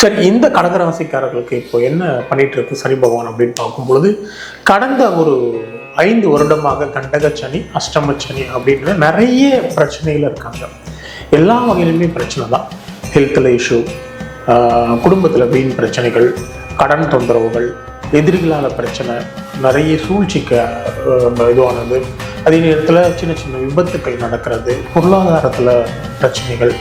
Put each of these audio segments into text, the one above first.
சரி, இந்த கடகராசிக்காரர்களுக்கு இப்போ என்ன பண்ணிட்டு இருக்கு சனி பகவான் அப்படின்னு பார்க்கும் பொழுது, கடந்த ஒரு 5 வருடமாக கண்டக சனி, அஷ்டம சனி அப்படின்ற நிறைய பிரச்சனைகள் இருக்காங்க. எல்லா வகையிலுமே பிரச்சனை தான். ஹெல்த்தில் இஷ்யூ, குடும்பத்தில் வீண் பிரச்சனைகள், கடன் தொந்தரவுகள், எதிரிகளால் பிரச்சனை, நிறைய சூழ்ச்சிக்கு இதுவானது, அதே நேரத்தில் சின்ன சின்ன விபத்துக்கள் நடக்கிறது, பொருளாதாரத்தில் பிரச்சனைகள்,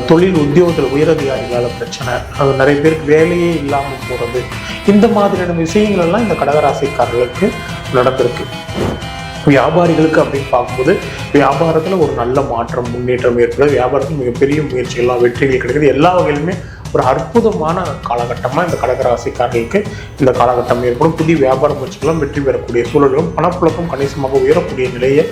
தொழில் உத்தியோகத்தில் உயரதிகாரிகளால் பிரச்சனை, நிறைய பேருக்கு வேலையே இல்லாமல் போகிறது, இந்த மாதிரியான விஷயங்கள் எல்லாம் இந்த கடகராசிக்காரர்களுக்கு நடந்திருக்கு. வியாபாரிகளுக்கு அப்படின்னு பார்க்கும்போது வியாபாரத்தில் ஒரு நல்ல மாற்றம், முன்னேற்றம் ஏற்படுது. வியாபாரத்தில் மிகப்பெரிய முயற்சிகள்லாம் வெற்றிகள் கிடைக்குது. எல்லா வகையிலுமே ஒரு அற்புதமான காலகட்டமாக இந்த கடகராசிக்காரர்களுக்கு இந்த காலகட்டம் ஏற்படும். புதிய வியாபார முயற்சிகளும் வெற்றி பெறக்கூடிய சூழலும், பணப்புழக்கம் கணிசமாக உயரக்கூடிய நிலையை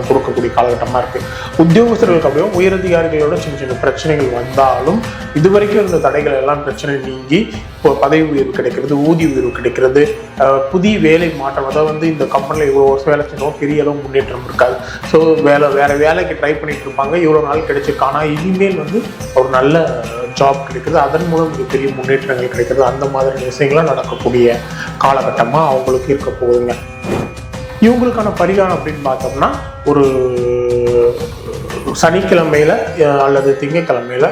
கொடுக்கக்கூடிய காலகட்டமாக இருக்குது. உத்தியோகஸ்தர்களுக்கு அப்படியே உயரதிகாரிகளோட சின்ன சின்ன பிரச்சனைகள் வந்தாலும் இதுவரைக்கும் இருந்த தடைகள் எல்லாம் பிரச்சனை நீங்கி இப்போ பதவி உயர்வு கிடைக்கிறது, ஊதிய உயர்வு கிடைக்கிறது, புதிய வேலை மாற்றம். அதாவது இந்த கம்பெனியில் இவ்வளோ வருஷம் வேலை செஞ்சோம், பெரிய அளவு முன்னேற்றம் இருக்காது. ஸோ வேறு வேலைக்கு ட்ரை பண்ணிட்டு இருப்பாங்க, இவ்வளோ நாள் கிடைச்சிருக்கு. ஆனால் இனிமேல் ஒரு நல்ல ஜாப் கிடைக்கிறது, அதன் மூலம் மிகப்பெரிய முன்னேற்றங்கள் கிடைக்கிறது. அந்த மாதிரி விஷயங்கள்லாம் நடக்கக்கூடிய காலகட்டமாக அவங்களுக்கு இருக்க போகுதுங்க. இவங்களுக்கான பரிகாரம் அப்படின்னு பார்த்தோம்னா, ஒரு சனிக்கிழமையில அல்லது திங்கக்கிழமையில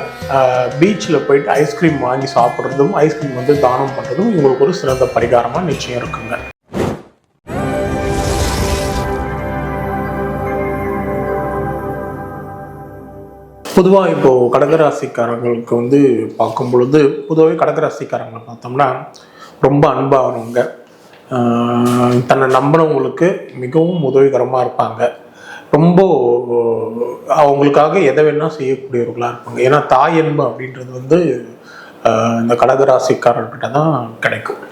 பீச்சில் போயிட்டு ஐஸ்கிரீம் வாங்கி சாப்பிட்றதும், ஐஸ்கிரீம் தானம் பண்ணுறதும் இவங்களுக்கு ஒரு சிறந்த பரிகாரமாக நிச்சயம் இருக்குங்க. பொதுவாக இப்போது கடகராசிக்காரங்களுக்கு பார்க்கும் பொழுது, பொதுவாகவே கடகராசிக்காரங்களை பார்த்தோம்னா ரொம்ப அன்பானவங்க, தன்னை நம்பினவங்களுக்கு மிகவும் உதவிகரமாக இருப்பாங்க, ரொம்ப அவங்களுக்காக எதை வேணால் செய்யக்கூடியவர்களாக இருப்பாங்க. ஏன்னா தாய் அன்பு அப்படின்றது இந்த கடகராசிக்காரர்கிட்ட தான் கிடைக்கும்.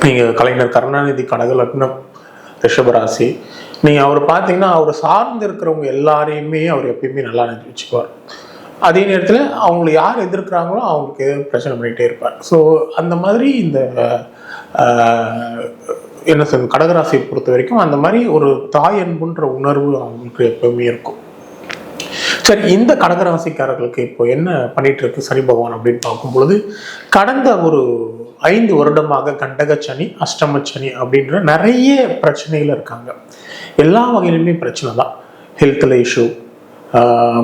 நீங்கள் கலைஞர் கருணாநிதி கடக லக்னம், ரிஷபராசி, நீங்கள் அவர் பார்த்தீங்கன்னா அவர் சார்ந்து இருக்கிறவங்க எல்லாரையுமே அவர் எப்பயுமே நல்லா நினைச்சு வச்சுக்குவார். அதே நேரத்தில் அவங்களை யார் எதிர்க்கிறாங்களோ அவங்களுக்கு பிரச்சனை பண்ணிகிட்டே இருப்பார். ஸோ அந்த மாதிரி இந்த என்ன சொல்றது, கடகராசியை பொறுத்த வரைக்கும் அந்த மாதிரி ஒரு தாய் அன்புன்ற உணர்வு அவங்களுக்கு எப்பவுமே இருக்கும். சரி, இந்த கடகராசிக்காரர்களுக்கு இப்போ என்ன பண்ணிட்டு இருக்கு சனி பகவான் அப்படின்னு பார்க்கும் பொழுது, கடந்த ஒரு 5 வருடமாக கண்டக சனி, அஷ்டம சனி அப்படின்ற நிறைய பிரச்சனைகள் இருக்காங்க. எல்லா வகையிலுமே பிரச்சனை தான். ஹெல்த்தில் இஷ்யூ,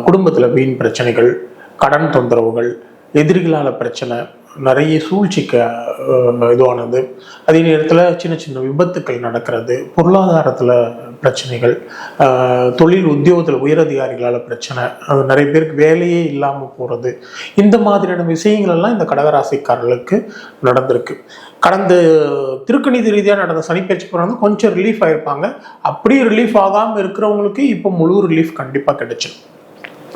குடும்பத்தில் வீண் பிரச்சனைகள், கடன் தொந்தரவுகள், எதிரிகளால் பிரச்சனை, நிறைய சூழ்ச்சிக்கு இதுவானது, அதே நேரத்தில் சின்ன சின்ன விபத்துக்கள் நடக்கிறது, பொருளாதாரத்தில் பிரச்சனைகள், தொழில் உத்தியோகத்தில் உயரதிகாரிகளால் பிரச்சனை, நிறைய பேருக்கு வேலையே இல்லாமல் போகிறது, இந்த மாதிரியான விஷயங்கள் எல்லாம் இந்த கடகராசிக்காரர்களுக்கு நடந்திருக்கு. கடந்த திருக்கணித ரீதியாக நடந்த சனிப்பெயர்ச்சி போகிறாங்க, கொஞ்சம் ரிலீஃப் ஆகிருப்பாங்க. அப்படியே ரிலீஃப் ஆகாமல் இருக்கிறவங்களுக்கு இப்போ முழு ரிலீஃப் கண்டிப்பாக கிடைச்சிடும்.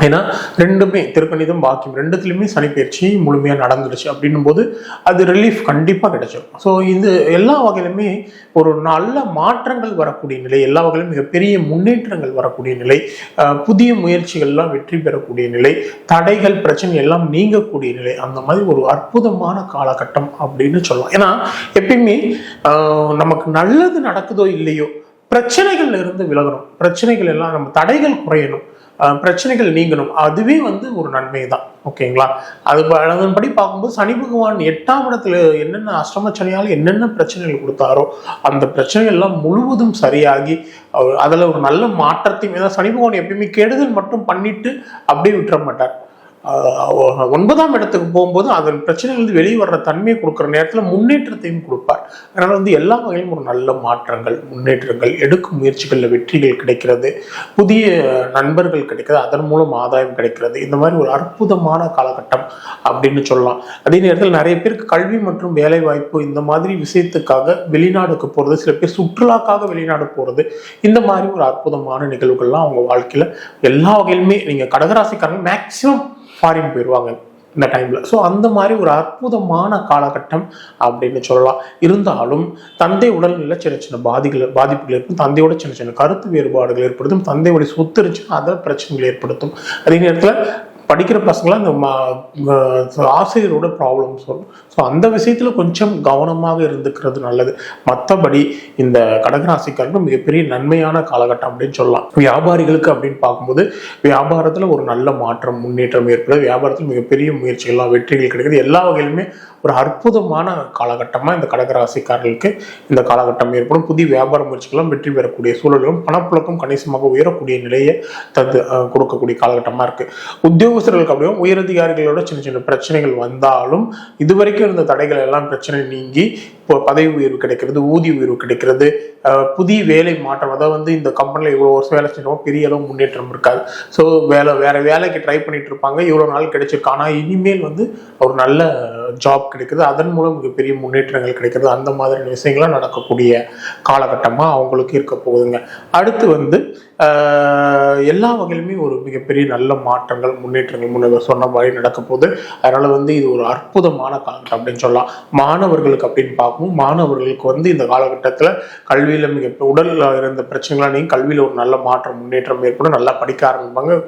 ஏன்னா ரெண்டுமே, திருக்கணிதம் பாக்கியம் ரெண்டுத்துலையுமே சனிப்பெயர்ச்சி முழுமையாக நடந்துடுச்சு அப்படின்னும் போது அது ரிலீஃப் கண்டிப்பாக கிடைச்சிடும். ஸோ இது எல்லா வகையிலுமே ஒரு நல்ல மாற்றங்கள் வரக்கூடிய நிலை, எல்லா வகையிலும் மிகப்பெரிய முன்னேற்றங்கள் வரக்கூடிய நிலை, புதிய முயற்சிகள்லாம் வெற்றி பெறக்கூடிய நிலை, தடைகள் பிரச்சனை எல்லாம் நீங்கக்கூடிய நிலை, அந்த மாதிரி ஒரு அற்புதமான காலகட்டம் அப்படின்னு சொல்லலாம். ஏன்னா எப்பயுமே நமக்கு நல்லது நடக்குதோ இல்லையோ, பிரச்சனைகள்ல இருந்து விலகணும், பிரச்சனைகள் எல்லாம் நம்ம தடைகள் குறையணும், பிரச்சனைகள் நீங்கணும், அதுவே ஒரு நன்மை தான். ஓகேங்களா? அதன்படி பார்க்கும்போது சனி பகவான் 8ஆம் இடத்துல என்னென்ன அஷ்டம சனியால் என்னென்ன பிரச்சனைகள் கொடுத்தாரோ அந்த பிரச்சனைகள் எல்லாம் முழுவதும் சரியாகி அதில் ஒரு நல்ல மாற்றத்தையும், சனி பகவான் எப்பயுமே கெடுதல் மட்டும் பண்ணிட்டு அப்படியே விட்டுற மாட்டார். 9ஆம் இடத்துக்கு போகும்போது அதன் பிரச்சனைகள் வெளியே வர்ற தன்மையை கொடுக்குற நேரத்தில் முன்னேற்றத்தையும் கொடுப்பார். அதனால எல்லா வகையிலும் ஒரு நல்ல மாற்றங்கள், முன்னேற்றங்கள், எடுக்கும் முயற்சிகளில் வெற்றிகள் கிடைக்கிறது, புதிய நண்பர்கள் கிடைக்கிறது, அதன் மூலம் ஆதாயம் கிடைக்கிறது. இந்த மாதிரி ஒரு அற்புதமான காலகட்டம் அப்படின்னு சொல்லலாம். அதே நேரத்தில் நிறைய பேருக்கு கல்வி மற்றும் வேலை வாய்ப்பு இந்த மாதிரி விஷயத்துக்காக வெளிநாடுக்கு போகிறது, சில பேர் சுற்றுலாக்காக வெளிநாடு போகிறது, இந்த மாதிரி ஒரு அற்புதமான நிகழ்வுகள்லாம் அவங்க வாழ்க்கையில் எல்லா வகையிலுமே, நீங்கள் கடகராசிக்காரங்க மேக்சிமம் ஃபாரின் போயிடுவாங்க இந்த டைம்ல. ஸோ அந்த மாதிரி ஒரு அற்புதமான காலகட்டம் அப்படின்னு சொல்லலாம். இருந்தாலும் தந்தை உடல்நிலை சின்ன சின்ன பாதிப்புகள் ஏற்படும், தந்தையோட சின்ன சின்ன கருத்து வேறுபாடுகள் ஏற்படுத்தும், தந்தையோட சொத்து இருந்துச்சுன்னா அதை பிரச்சனைகள் ஏற்படுத்தும். அதே நேரத்தில் படிக்கிற பசங்களாம் அந்த ஆசிரியரோட ப்ராப்ளம்ஸ் வரும். ஸோ அந்த விஷயத்தில் கொஞ்சம் கவனமாக இருந்துக்கிறது நல்லது. மற்றபடி இந்த கடகராசிக்காரர்கள் மிகப்பெரிய நன்மையான காலகட்டம் அப்படின்னு சொல்லலாம். வியாபாரிகளுக்கு அப்படின்னு பார்க்கும்போது வியாபாரத்தில் ஒரு நல்ல மாற்றம் முன்னேற்றம் ஏற்படுது. வியாபாரத்தில் மிகப்பெரிய முயற்சிகள்லாம் வெற்றிகள் கிடைக்குது. எல்லா வகையிலுமே ஒரு அற்புதமான காலகட்டமாக இந்த கடகராசிக்காரர்களுக்கு இந்த காலகட்டம் ஏற்படும். புதிய வியாபார முயற்சிகளும் வெற்றி பெறக்கூடிய சூழலும் பணப்புழக்கம் கணிசமாக உயரக்கூடிய நிலையை கொடுக்கக்கூடிய காலகட்டமாக இருக்கு. உத்தியோகஸ்தர்களுக்கு அப்படியே உயரதிகாரிகளோட சின்ன சின்ன பிரச்சனைகள் வந்தாலும் இதுவரைக்கும் இருந்த தடைகள் எல்லாம் பிரச்சனை நீங்கி இப்போ பதவி உயர்வு கிடைக்கிறது, ஊதிய உயர்வு கிடைக்கிறது, புதிய வேலை மாற்றம். அதாவது இந்த கம்பெனியில் இவ்வளோ வருஷம் வேலை செஞ்சோம் பெரிய அளவு முன்னேற்றம் இருக்காது. ஸோ வேற வேலைக்கு ட்ரை பண்ணிட்டு இருப்பாங்க, இவ்வளோ நாள் கிடைச்சிருக்கு. ஆனால் இனிமேல் ஒரு நல்ல ஜாப் கிடைக்குது, அதன் மூலம் மிகப்பெரிய முன்னேற்றங்கள் கிடைக்கிறது. அந்த மாதிரி விஷயங்கள்லாம் நடக்கக்கூடிய காலகட்டமாக அவங்களுக்கு இருக்க போகுதுங்க. அடுத்து எல்லா வகையிலுமே ஒரு மிகப்பெரிய நல்ல மாற்றங்கள் முன்னேற்றங்கள் முன்னே சொன்ன மாதிரி நடக்க போகுது. அதனால இது ஒரு அற்புதமான காலகட்டம் அப்படின்னு சொல்லலாம். மாணவர்களுக்கு அப்படின்னு பார்க்கும், மாணவர்களுக்கு இந்த காலகட்டத்தில் கல்வியில உடல்ல இருந்த பிரச்சனைகளாக நீங்க கல்வியில ஒரு நல்ல மாற்றம் முன்னேற்றம் ஏற்படும். நல்லா படிக்க ஆரம்பிப்பாங்க,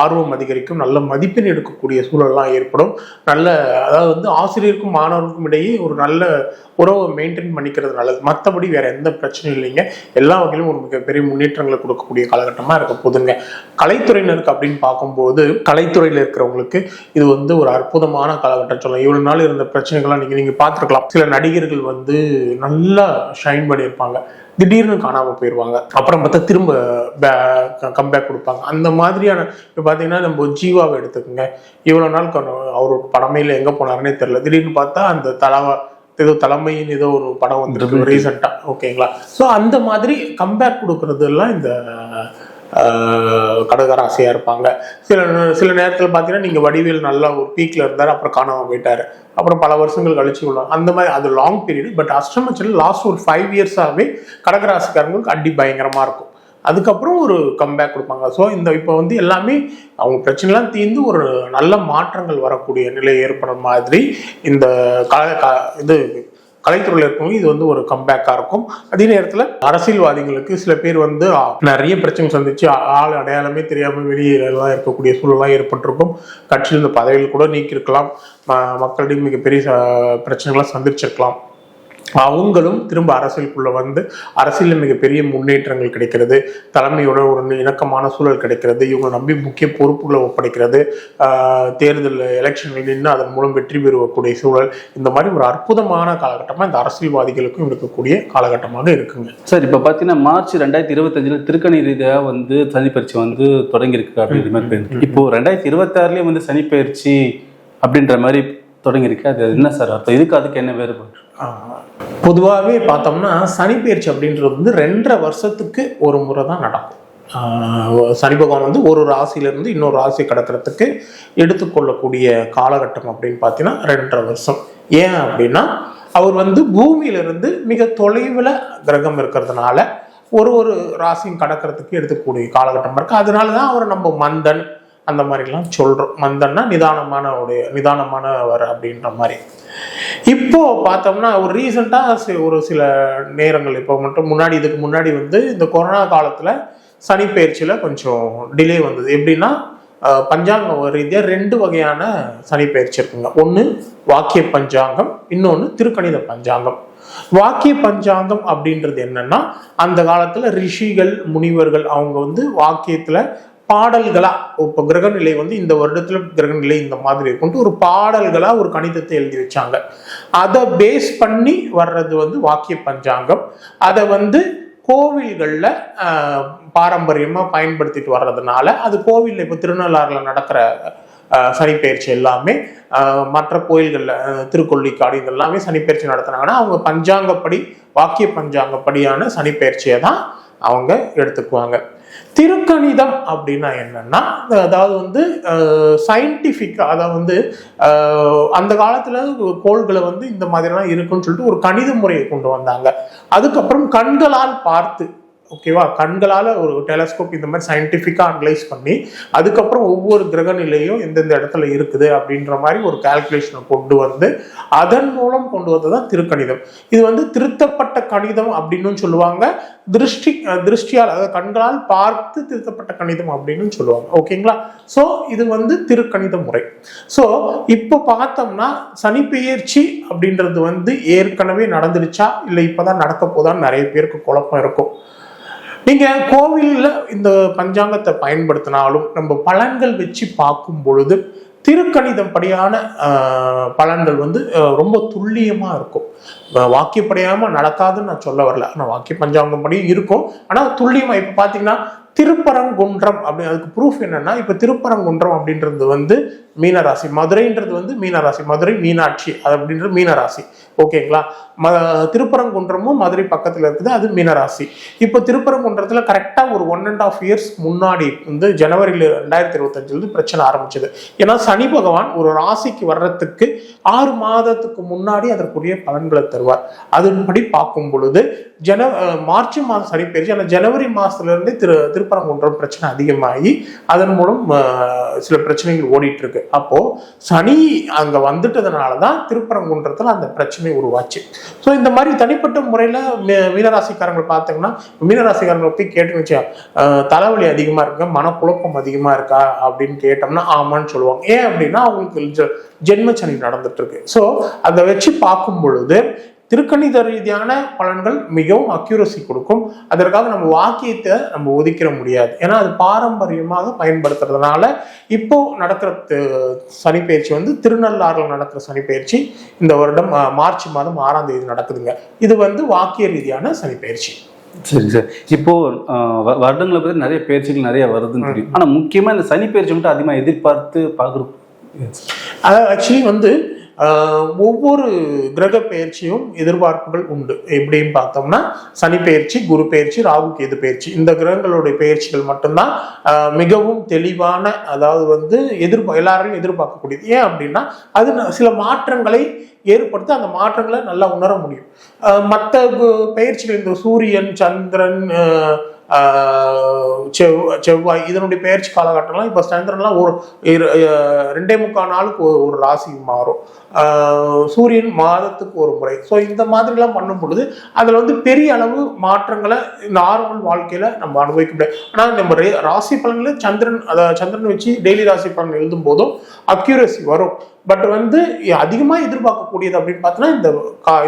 ஆர்வம் அதிகரிக்கும், நல்ல மதிப்பெண் எடுக்கக்கூடிய சூழல்லாம் ஏற்படும். அதாவது ஆசிரியருக்கும் மாணவருக்கும் இடையே ஒரு நல்ல உறவை மெயின்டைன் பண்ணிக்கிறது நல்லது. மற்றபடி வேற எந்த பிரச்சனையும் இல்லைங்க. எல்லா வகையிலும் ஒரு மிகப்பெரிய முன்னேற்றங்களை கொடுக்கக்கூடிய காலகட்டமா இருக்க போதுங்க. கலைத்துறையினருக்கு அப்படின்னு பார்க்கும்போது கலைத்துறையில இருக்கிறவங்களுக்கு இது ஒரு அற்புதமான காலகட்டம் சொல்லலாம். இவ்வளவு நாள் இருந்த பிரச்சனைகள்லாம் நீங்க பார்த்துருக்கலாம். சில நடிகர்கள் நல்லா ஷைன் பண்ணியிருப்பாங்க, திடீர்னு காணாம போயிடுவாங்க, அப்புறம் பார்த்தா திரும்ப கம்பேக் கொடுப்பாங்க. அந்த மாதிரியான இப்போ பார்த்தீங்கன்னா நம்ம ஜீவாவை எடுத்துக்கோங்க. இவ்வளோ நாள் அவரோட படமையில் எங்கே போனாருன்னே தெரியல. திடீர்னு பார்த்தா அந்த தலைமையின் ஏதோ ஒரு படம் வந்துருக்கு ரீசெண்டாக, ஓகேங்களா? ஸோ அந்த மாதிரி கம்பேக் கொடுக்கறது எல்லாம் இந்த கடகராசியா இருப்பாங்க. சில நேரத்தில் பார்த்தீங்கன்னா நீங்கள் வடிவேல் நல்லா ஒரு பீக்ல இருந்தார், அப்புறம் காணாமல் போயிட்டாரு, அப்புறம் பல வருஷங்கள் கழிச்சு விடலாம். அந்த மாதிரி அது லாங் பீரியட். பட் அஷ்டமச்சல் லாஸ்ட் ஒரு 5 இயர்ஸாகவே கடகராசிக்காரங்களுக்கு அடி பயங்கரமாக இருக்கும். அதுக்கப்புறம் ஒரு கம்பேக் கொடுப்பாங்க. ஸோ இப்போ எல்லாமே அவங்க பிரச்சனைலாம் தீர்ந்து ஒரு நல்ல மாற்றங்கள் வரக்கூடிய நிலை ஏற்படுற மாதிரி இந்த கலைத்துறையில் இருக்கவங்க இது ஒரு கம்பேக்காக இருக்கும். அதே நேரத்தில் அரசியல்வாதிகளுக்கு சில பேர் நிறைய பிரச்சனை சந்திச்சு ஆள் அடையாளமே தெரியாமல் வெளியெல்லாம் இருக்கக்கூடிய சூழலாம் ஏற்பட்டிருக்கும். கட்சியில் இந்த பதவிகள் கூட நீக்கியிருக்கலாம், மக்களிடையே மிகப்பெரிய பிரச்சனைகள்லாம் சந்திச்சிருக்கலாம். அவங்களும் திரும்ப அரசியலுக்குள்ள அரசியலில் மிகப்பெரிய முன்னேற்றங்கள் கிடைக்கிறது, தலைமையோட ஒரு இணக்கமான சூழல் கிடைக்கிறது, இவங்க நம்பி முக்கிய பொறுப்புகளை ஒப்படைக்கிறது, தேர்தல் எலெக்ஷன்கள் நின்று அதன் மூலம் வெற்றி பெறக்கூடிய சூழல். இந்த மாதிரி ஒரு அற்புதமான காலகட்டமாக இந்த அரசியல்வாதிகளுக்கும் இருக்கக்கூடிய காலகட்டமாக இருக்குங்க. சார், இப்போ பார்த்தீங்கன்னா மார்ச் 2025 திருக்கணி ரீதியாக சனிப்பயிற்சி தொடங்கியிருக்கு அப்படின்ற மாதிரி. இப்போ 2026 சனிப்பயிற்சி அப்படின்ற மாதிரி தொடங்கியிருக்கு. அது என்ன சார் அர்த்தம்? அதுக்கு என்ன வேறுபாடு? பொதுவாகவே பார்த்தோம்னா சனிப்பெயர்ச்சி அப்படின்றது 2.5 வருஷத்துக்கு ஒரு முறை தான் நடக்கும். சனி பகவான் ஒரு ராசியிலிருந்து இன்னொரு ராசி கடக்கிறதுக்கு எடுத்துக்கொள்ளக்கூடிய காலகட்டம் அப்படின்னு பார்த்தீங்கன்னா 2.5 வருஷம். ஏன் அப்படின்னா அவர் பூமியிலிருந்து மிக தொலைவில் கிரகம் இருக்கிறதுனால ஒரு ராசியும் கடக்கிறதுக்கு எடுத்துக்கூடிய காலகட்டம் இருக்கு. அதனால தான் அவர் நம்ம மந்தன் அந்த மாதிரிலாம் சொல்றோம். மந்தன்னா நிதானமானவர் அப்படின்ற மாதிரி. இப்போ பார்த்தோம்னா ஒரு ரீசெண்டா ஒரு சில நேரங்கள் இப்போ இதுக்கு முன்னாடி இந்த கொரோனா காலத்துல சனி பயிற்சியில கொஞ்சம் டிலே வந்தது. எப்படின்னா பஞ்சாங்கம் ரீதியாக 2 வகையான சனி பயிற்சி இருக்குங்க. ஒன்று வாக்கிய பஞ்சாங்கம், இன்னொன்று திருக்கணித பஞ்சாங்கம். வாக்கிய பஞ்சாங்கம் அப்படின்றது என்னன்னா அந்த காலத்துல ரிஷிகள் முனிவர்கள் அவங்க வாக்கியத்துல பாடல்களா இப்போ கிரகநிலை இந்த வருடத்துல கிரகநிலை இந்த மாதிரி இருக்குன்ட்டு ஒரு பாடல்களா ஒரு கணிதத்தை எழுதி வச்சாங்க. அதை பேஸ் பண்ணி வர்றது வாக்கிய பஞ்சாங்கம். அதை கோவில்கள்ல பாரம்பரியமா பயன்படுத்திட்டு வர்றதுனால அது கோவில்ல இப்போ திருநள்ளாறுல நடக்கிற சனிப்பெயர்ச்சி எல்லாமே மற்ற கோயில்கள்ல திருக்கொள்ளிக்காடு இதெல்லாமே சனிப்பெயர்ச்சி நடத்தினாங்கன்னா அவங்க பஞ்சாங்கப்படி வாக்கிய பஞ்சாங்கப்படியான சனிப்பெயர்ச்சியை தான் அவங்க எடுத்துக்குவாங்க. திருக்கணிதம் அப்படின்னா என்னன்னா அதாவது சயின்டிபிக்கா, அதாவது அந்த காலத்துல கோள்களை இந்த மாதிரிலாம் இருக்குன்னு சொல்லிட்டு ஒரு கணித முறையை கொண்டு வந்தாங்க. அதுக்கப்புறம் கண்களால் பார்த்து ஓகேவா, கண்களால் ஒரு டெலஸ்கோப் இந்த மாதிரி சயின்டிஃபிக்காக அனலைஸ் பண்ணி அதுக்கப்புறம் ஒவ்வொரு கிரக நிலையும் எந்தெந்த இடத்துல இருக்குது அப்படின்ற மாதிரி ஒரு கால்குலேஷனை கொண்டு வந்து அதன் மூலம் கொண்டு வந்ததான் திருக்கணிதம். இது வந்து திருத்தப்பட்ட கணிதம் அப்படின்னு சொல்லுவாங்க, திருஷ்டியால் அதாவது கண்களால் பார்த்து திருத்தப்பட்ட கணிதம் அப்படின்னு சொல்லுவாங்க. ஓகேங்களா, ஸோ இது வந்து திருக்கணித முறை. ஸோ இப்போ பார்த்தோம்னா சனி பெயர்ச்சி அப்படின்றது வந்து ஏற்கனவே நடந்துடுச்சா இல்லை இப்போதான் நடக்க போதான்னு நிறைய பேருக்கு குழப்பம் இருக்கும். நீங்க கோவில்ல இந்த பஞ்சாங்கத்தை பயன்படுத்தினாலும் நம்ம பலன்கள் வச்சு பார்க்கும் பொழுது திருக்கணிதம் படியான பலன்கள் வந்து ரொம்ப துல்லியமா இருக்கும். வாக்கியப்படியாம நடக்காதுன்னு நான் சொல்ல வரல, ஆனால் வாக்கிய பஞ்சாங்கம் படி இருக்கும், ஆனால் துல்லியமா. இப்போ பார்த்தீங்கன்னா திருப்பரங்குன்றம் அப்படி, அதுக்கு ப்ரூஃப் என்னன்னா, இப்போ திருப்பரங்குன்றம் அப்படின்றது வந்து மீனராசி, மதுரைன்றது வந்து மீனராசி, மதுரை மீனாட்சி அது அப்படின்றது மீனராசி. ஓகேங்களா, திருப்பரங்குன்றமும் மதுரை பக்கத்தில் இருக்குது, அது மீனராசி. இப்போ திருப்பரங்குன்றத்தில் கரெக்டாக ஒரு 1.5 years முன்னாடி வந்து ஜனவரியில் 2025 பிரச்சனை ஆரம்பிச்சது. ஏன்னா சனி பகவான் ஒரு ராசிக்கு வர்றதுக்கு 6 மாதத்துக்கு முன்னாடி அதற்குரிய பலன்களை தருவார். அதன்படி பார்க்கும் பொழுது மார்ச் மாதம் சனி பெயர்ச்சி, ஆனால் ஜனவரி மாசத்துல இருந்தே திருப்பரங்குன்றம் பிரச்சனை அதிகமாகி அதன் மூலம் சில பிரச்சனைகள் ஓடிட்டு இருக்கு. அப்போ சனி அங்க வந்துட்டதுனாலதான் திருப்பரங்குன்றத்துல அந்த பிரச்சனை உருவாச்சு. ஸோ இந்த மாதிரி தனிப்பட்ட முறையில மீனராசிக்காரங்க பார்த்தீங்கன்னா, மீனராசிக்காரங்களை போய் கேட்டுன்னு வச்சா தலைவலி அதிகமா இருக்கு, மனக்குழப்பம் அதிகமா இருக்கா அப்படின்னு கேட்டோம்னா ஆமான்னு சொல்லுவாங்க. ஏன் அப்படின்னா அவங்களுக்கு ஜென்மச்சனி நடந்துட்டு இருக்கு. ஸோ அதை வச்சு பார்க்கும் பொழுது திருக்கணித ரீதியான பலன்கள் மிகவும் அக்யூரசி கொடுக்கும். அதற்காக நம்ம வாக்கியத்தை நம்ம ஒதுக்கிட முடியாது, ஏன்னா அது பாரம்பரியமாக பயன்படுத்துறதுனால. இப்போ நடக்கிற சனிப்பெயர்ச்சி வந்து திருநள்ளாறில் நடக்கிற சனிப்பெயர்ச்சி இந்த வருடம் மார்ச் மாதம் 6ஆம் தேதி நடக்குதுங்க. இது வந்து வாக்கிய ரீதியான சனிப்பெயர்ச்சி. சரி சார், இப்போ வருடங்களை பற்றி நிறைய பயிற்சிகள் நிறைய வருதுன்னு தெரியும், ஆனால் முக்கியமாக இந்த சனிப்பெயர்ச்சி மட்டும் அதிகமாக எதிர்பார்த்து பார்க்குறோம். அதாவது ஆக்சுவலி வந்து ஒவ்வொரு கிரக பெயர்ச்சியும் எதிர்பார்ப்புகள் உண்டு. எப்படின்னு பார்த்தோம்னா சனி பெயர்ச்சி, குரு பெயர்ச்சி, ராகு கேது பெயர்ச்சி, இந்த கிரகங்களுடைய பெயர்ச்சிகள் மட்டும்தான் மிகவும் தெளிவான, அதாவது வந்து எல்லாரையும் எதிர்பார்க்கக்கூடியது. ஏன் அப்படின்னா அது சில மாற்றங்களை ஏற்படுத்தி அந்த மாற்றங்களை நல்லா உணர முடியும். மற்ற பெயர்ச்சிகள் இந்த சூரியன், சந்திரன், செவ்வாய் இதனுடைய பெயர்ச்சி காலகட்டம்லாம் இப்போ சந்திரன்லாம் ஒரு 2.25 நாளுக்கு ஒரு ராசி மாறும், சூரியன் மாதத்துக்கு ஒரு முறை. ஸோ இந்த மாதிரிலாம் பண்ணும் பொழுது அதில் வந்து பெரிய அளவு மாற்றங்களை நார்மல் வாழ்க்கையில நம்ம அனுபவிக்க முடியாது. ஆனால் நம்ம ராசி பலன்களை சந்திரன் வச்சு டெய்லி ராசி பலன் எழுதும் போதும் அக்யூரசி வரும். பட் வந்து அதிகமாக எதிர்பார்க்கக்கூடியது அப்படின்னு பார்த்தோன்னா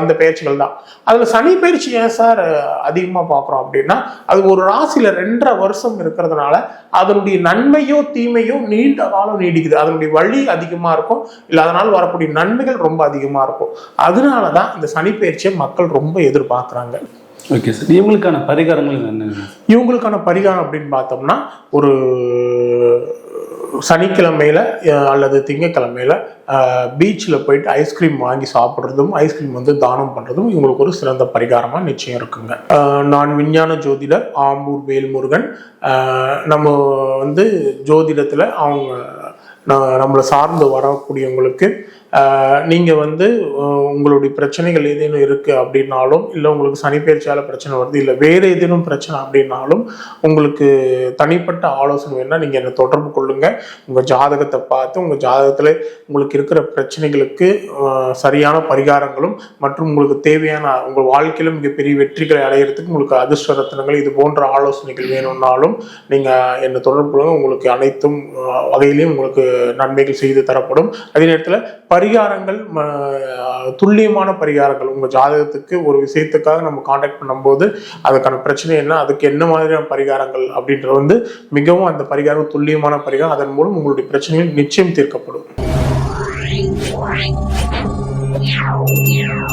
இந்த பயிற்சிகள் தான். அதில் சனி பயிற்சி ஏன் சார் அதிகமாக பார்க்குறோம் அப்படின்னா, அது ஒரு ராசியில் 2.5 வருஷம் இருக்கிறதுனால அதனுடைய நன்மையோ தீமையோ நீண்ட காலம் நீடிக்குது. அதனுடைய வழி அதிகமாக இருக்கும், இல்லை அதனால் வரக்கூடிய நன்மைகள் ரொம்ப அதிகமாக இருக்கும். அதனால தான் இந்த சனி பயிற்சியை மக்கள் ரொம்ப எதிர்பார்க்குறாங்க. ஓகே சார், இவங்களுக்கான பரிகாரங்கள் என்ன? இவங்களுக்கான பரிகாரம் அப்படின்னு பார்த்தோம்னா, ஒரு சனிக்கிழமையில அல்லது திங்கக்கிழமையில பீச்சில் போயிட்டு ஐஸ்கிரீம் வாங்கி சாப்பிட்றதும் ஐஸ்கிரீம் வந்து தானம் பண்ணுறதும் இவங்களுக்கு ஒரு சிறந்த பரிகாரமாக நிச்சயம் இருக்குங்க. நான் விஞ்ஞான ஜோதிடர் ஆம்பூர் வேல்முருகன். நம்ம வந்து ஜோதிடத்தில் நம்மளை சார்ந்து வரக்கூடியவங்களுக்கு நீங்கள் வந்து உங்களுடைய பிரச்சனைகள் ஏதேனும் இருக்குது அப்படின்னாலும், இல்லை உங்களுக்கு சனிப்பெயர்ச்சியால் பிரச்சனை வருது, இல்லை வேறு ஏதேனும் பிரச்சனை அப்படின்னாலும் உங்களுக்கு தனிப்பட்ட ஆலோசனை வேணால் நீங்கள் என்னை தொடர்பு கொள்ளுங்கள். உங்கள் ஜாதகத்தை பார்த்து உங்கள் ஜாதகத்தில் உங்களுக்கு இருக்கிற பிரச்சனைகளுக்கு சரியான பரிகாரங்களும் மற்றும் உங்களுக்கு தேவையான உங்கள் வாழ்க்கையில் மிகப்பெரிய வெற்றிகளை அடையிறதுக்கு உங்களுக்கு அதிர்ஷ்ட ரத்தினங்கள் இது போன்ற ஆலோசனைகள் வேணும்னாலும் நீங்கள் என்னை தொடர்பு கொள்ளுங்கள். உங்களுக்கு அனைத்தும் வகையிலையும் உங்களுக்கு நன்மைகள் செய்து தரப்படும். அதே நேரத்தில் பரிகாரங்கள், துல்லியமான பரிகாரங்கள், உங்க ஜாதகத்துக்கு ஒரு விஷயத்துக்காக நம்ம கான்டாக்ட் பண்ணும்போது அதுக்கான பிரச்சனை என்ன, அதுக்கு என்ன மாதிரியான பரிகாரங்கள் அப்படின்றது வந்து மிகவும் அந்த பரிகாரம் துல்லியமான பரிகாரம். அதன் மூலம் உங்களுடைய பிரச்சனைகள் நிச்சயம் தீர்க்கப்படும்.